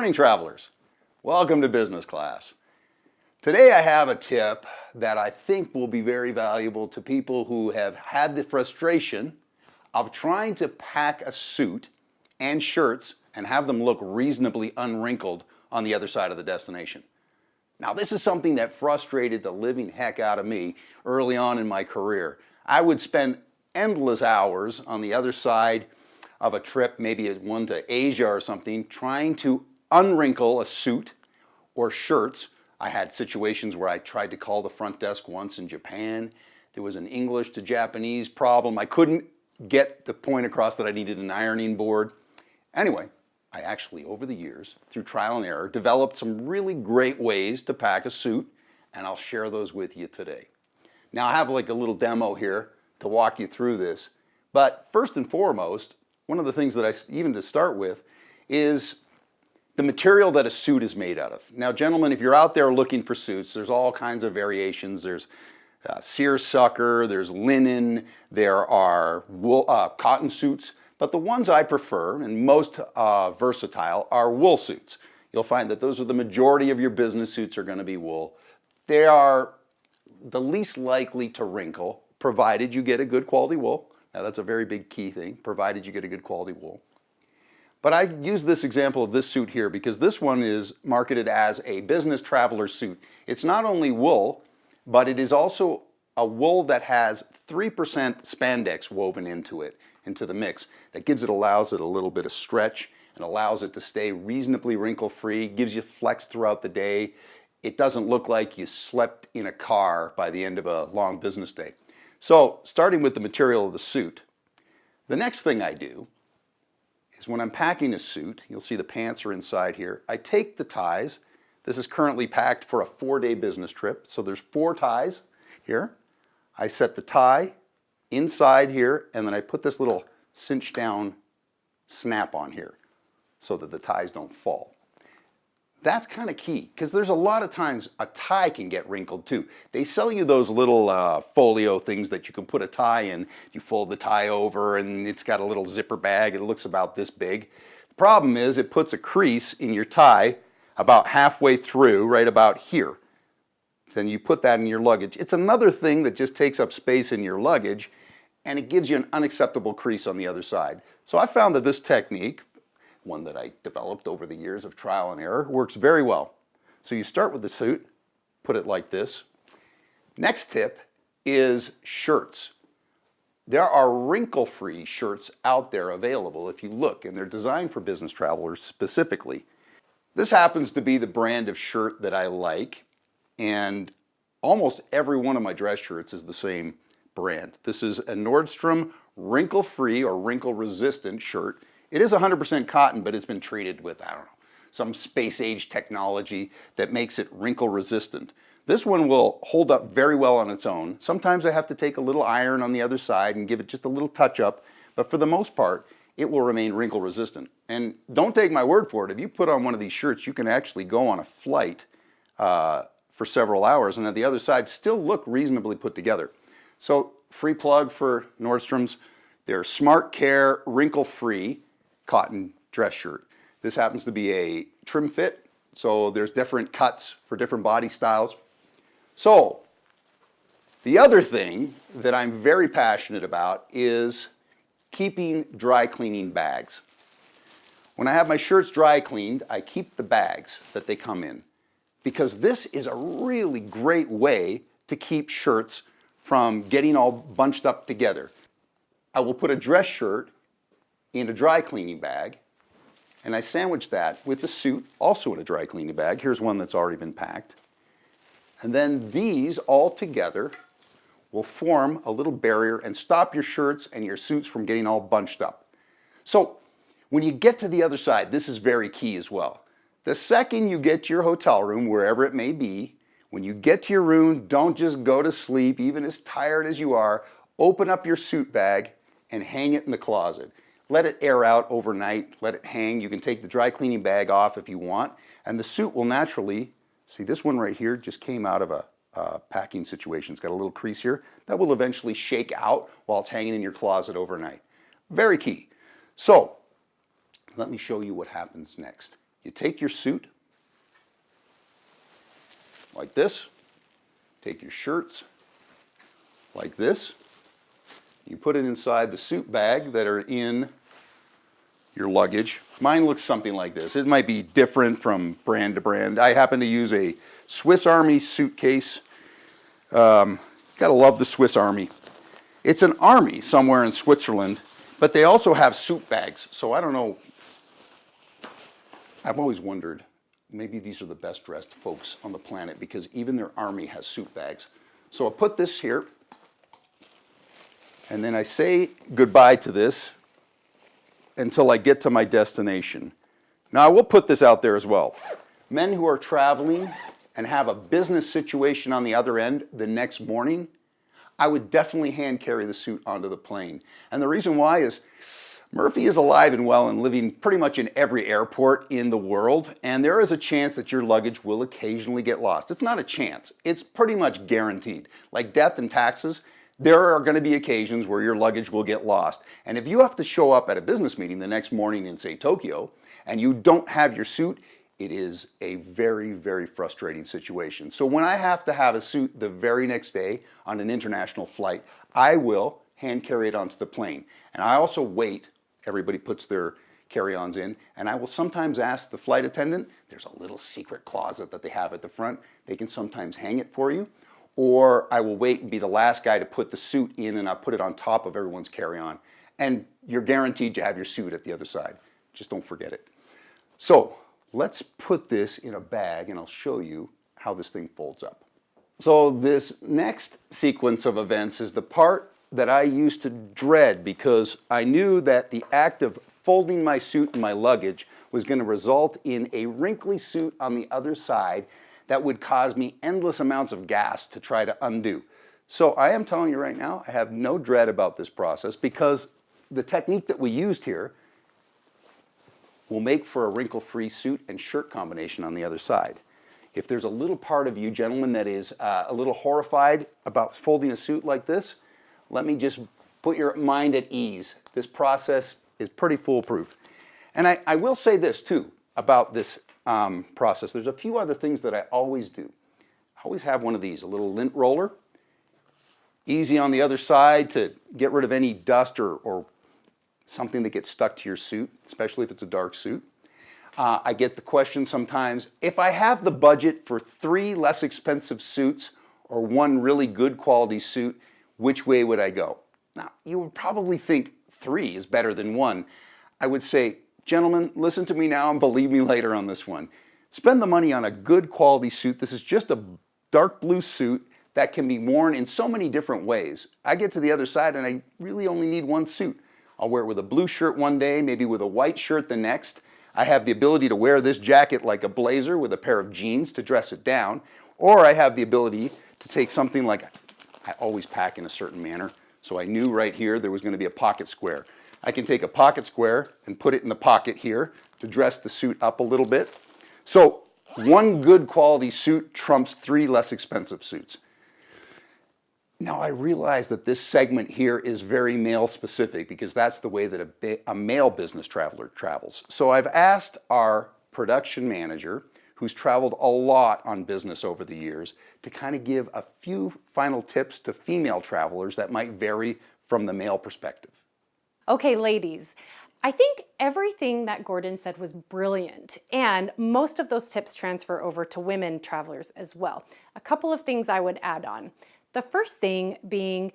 morning, travelers. Welcome to business class. Today I have a tip that I think will be very valuable to people who have had the frustration of trying to pack a suit and shirts and have them look reasonably unwrinkled on the other side of the destination. Now, this is something that frustrated the living heck out of me early on in my career. I would spend endless hours on the other side of a trip, maybe one to Asia or something, trying to unwrinkle a suit or shirts. I had situations where I tried to call the front desk once in Japan. There was an English to Japanese problem. I couldn't get the point across that I needed an ironing board. Anyway, I actually, over the years, through trial and error, developed some really great ways to pack a suit, and I'll share those with you today. Now, I have like a little demo here to walk you through this, but first and foremost, one of the things that even to start with is the material that a suit is made out of. Now, gentlemen, if you're out there looking for suits, there's all kinds of variations. There's seersucker, there's linen, there are wool, cotton suits, but the ones I prefer and most versatile are wool suits. You'll find that those are the majority of your business suits are going to be wool. They are the least likely to wrinkle, provided you get a good quality wool. Now, that's a very big key thing, provided you get a good quality wool. But I use this example of this suit here because this one is marketed as a business traveler suit. It's not only wool, but it is also a wool that has 3% spandex woven into it, into the mix. That allows it a little bit of stretch and allows it to stay reasonably wrinkle-free, gives you flex throughout the day. It doesn't look like you slept in a car by the end of a long business day. So, starting with the material of the suit, the next thing I do is when I'm packing a suit, you'll see the pants are inside here, I take the ties. This is currently packed for a 4-day business trip, so there's 4 ties here. I set the tie inside here, and then I put this little cinch down snap on here so that the ties don't fall. That's kind of key because there's a lot of times a tie can get wrinkled too. They sell you those little folio things that you can put a tie in. You fold the tie over and it's got a little zipper bag. It looks about this big. The problem is it puts a crease in your tie about halfway through, right about here. Then you put that in your luggage. It's another thing that just takes up space in your luggage and it gives you an unacceptable crease on the other side. So I found that this technique, one that I developed over the years of trial and error, works very well. So you start with the suit, put it like this. Next tip is shirts. There are wrinkle-free shirts out there available if you look, and they're designed for business travelers specifically. This happens to be the brand of shirt that I like, and almost every one of my dress shirts is the same brand. This is a Nordstrom wrinkle-free or wrinkle-resistant shirt. It is 100% cotton, but it's been treated with, I don't know, some space-age technology that makes it wrinkle-resistant. This one will hold up very well on its own. Sometimes I have to take a little iron on the other side and give it just a little touch-up, but for the most part, it will remain wrinkle-resistant. And don't take my word for it. If you put on one of these shirts, you can actually go on a flight for several hours and at the other side still look reasonably put together. So, free plug for Nordstrom's. They're Smart Care wrinkle-free cotton dress shirt. This happens to be a trim fit, so there's different cuts for different body styles. So, the other thing that I'm very passionate about is keeping dry cleaning bags. When I have my shirts dry cleaned, I keep the bags that they come in because this is a really great way to keep shirts from getting all bunched up together. I will put a dress shirt in a dry cleaning bag, and I sandwich that with the suit, also in a dry cleaning bag. Here's one that's already been packed. And then these all together will form a little barrier and stop your shirts and your suits from getting all bunched up. So when you get to the other side, this is very key as well. The second you get to your hotel room, wherever it may be, when you get to your room, don't just go to sleep, even as tired as you are. Open up your suit bag and hang it in the closet. Let it air out overnight, let it hang. You can take the dry cleaning bag off if you want, and the suit will naturally, see this one right here just came out of a packing situation. It's got a little crease here. That will eventually shake out while it's hanging in your closet overnight. Very key. So, let me show you what happens next. You take your suit like this, take your shirts like this, you put it inside the suit bag that are in your luggage. Mine looks something like this. It might be different from brand to brand. I happen to use a Swiss Army suitcase. Gotta love the Swiss Army. It's an army somewhere in Switzerland, but they also have suit bags. So I don't know. I've always wondered, maybe these are the best dressed folks on the planet because even their army has suit bags. So I'll put this here, and then I say goodbye to this until I get to my destination. Now I will put this out there as well. Men who are traveling and have a business situation on the other end the next morning, I would definitely hand carry the suit onto the plane. And the reason why is Murphy is alive and well and living pretty much in every airport in the world, and there is a chance that your luggage will occasionally get lost. It's not a chance, it's pretty much guaranteed. Like death and taxes, there are going to be occasions where your luggage will get lost. And if you have to show up at a business meeting the next morning in, say, Tokyo, and you don't have your suit, it is a very, very frustrating situation. So when I have to have a suit the very next day on an international flight, I will hand carry it onto the plane. And I also wait, everybody puts their carry-ons in, and I will sometimes ask the flight attendant, there's a little secret closet that they have at the front, they can sometimes hang it for you. Or I will wait and be the last guy to put the suit in, and I'll put it on top of everyone's carry-on. And you're guaranteed to have your suit at the other side. Just don't forget it. So let's put this in a bag and I'll show you how this thing folds up. So this next sequence of events is the part that I used to dread because I knew that the act of folding my suit and my luggage was going to result in a wrinkly suit on the other side that would cause me endless amounts of gas to try to undo. So I am telling you right now, I have no dread about this process because the technique that we used here will make for a wrinkle-free suit and shirt combination on the other side. If there's a little part of you gentlemen that is a little horrified about folding a suit like this, let me just put your mind at ease. This process is pretty foolproof. And I will say this too about this process. There's a few other things that I always do. I always have one of these, a little lint roller. Easy on the other side to get rid of any dust or something that gets stuck to your suit, especially if it's a dark suit. I get the question sometimes, if I have the budget for 3 less expensive suits or 1 really good quality suit, which way would I go? Now, you would probably think 3 is better than 1. I would say, gentlemen, listen to me now and believe me later on this one. Spend the money on a good quality suit. This is just a dark blue suit that can be worn in so many different ways. I get to the other side and I really only need 1 suit. I'll wear it with a blue shirt one day, maybe with a white shirt the next. I have the ability to wear this jacket like a blazer with a pair of jeans to dress it down, or I have the ability to take something like, I always pack in a certain manner, so I knew right here there was going to be a pocket square. I can take a pocket square and put it in the pocket here to dress the suit up a little bit. So 1 good quality suit trumps 3 less expensive suits. Now I realize that this segment here is very male specific because that's the way that a male business traveler travels. So I've asked our production manager, who's traveled a lot on business over the years, to kind of give a few final tips to female travelers that might vary from the male perspective. Okay, ladies, I think everything that Gordon said was brilliant, and most of those tips transfer over to women travelers as well. A couple of things I would add on. The first thing being,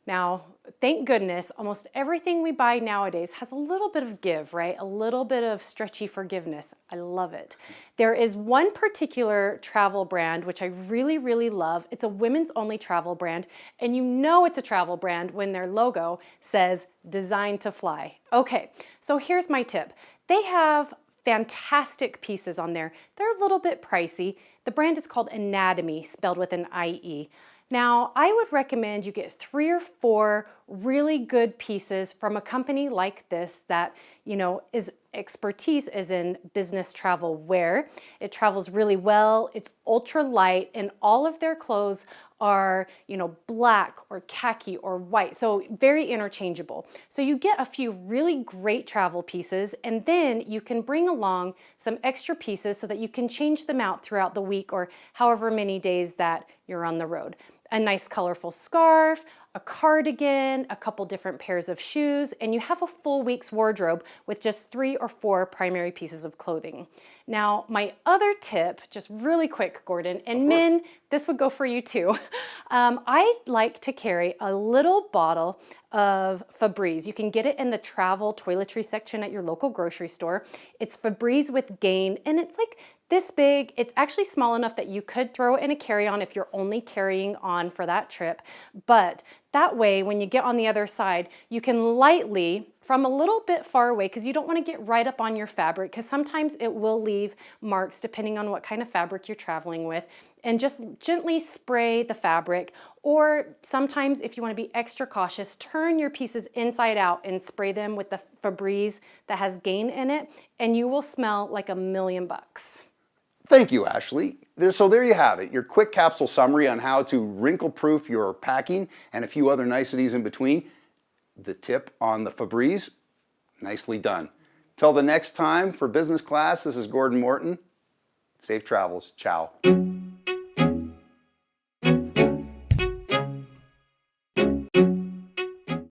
now, thank goodness, almost everything we buy nowadays has a little bit of give, right? A little bit of stretchy forgiveness. I love it. There is one particular travel brand which I really, really love. It's a women's only travel brand, and you know it's a travel brand when their logo says "Designed to Fly." Okay, so here's my tip. They have fantastic pieces on there. They're a little bit pricey. The brand is called Anatomy, spelled with an I-E. Now, I would recommend you get 3 or 4 really good pieces from a company like this that, you know, is expertise is in business travel wear. It travels really well, it's ultra light, and all of their clothes are, black or khaki or white. So very interchangeable. So you get a few really great travel pieces, and then you can bring along some extra pieces so that you can change them out throughout the week or however many days that you're on the road. A nice colorful scarf, a cardigan, a couple different pairs of shoes, and you have a full week's wardrobe with just 3 or 4 primary pieces of clothing. Now, my other tip, just really quick, Gordon, and men, this would go for you too. I like to carry a little bottle of Febreze. You can get it in the travel toiletry section at your local grocery store. It's Febreze with Gain, and it's like this big. It's actually small enough that you could throw it in a carry-on if you're only carrying on for that trip. But that way, when you get on the other side, you can lightly, from a little bit far away, because you don't want to get right up on your fabric, because sometimes it will leave marks depending on what kind of fabric you're traveling with, and just gently spray the fabric. Or sometimes, if you want to be extra cautious, turn your pieces inside out and spray them with the Febreze that has Gain in it, and you will smell like $1,000,000. Thank you, Ashley. So there you have it, your quick capsule summary on how to wrinkle-proof your packing and a few other niceties in between. The tip on the Febreze, nicely done. Till the next time for Business Class, this is Gordon Morton. Safe travels. Ciao.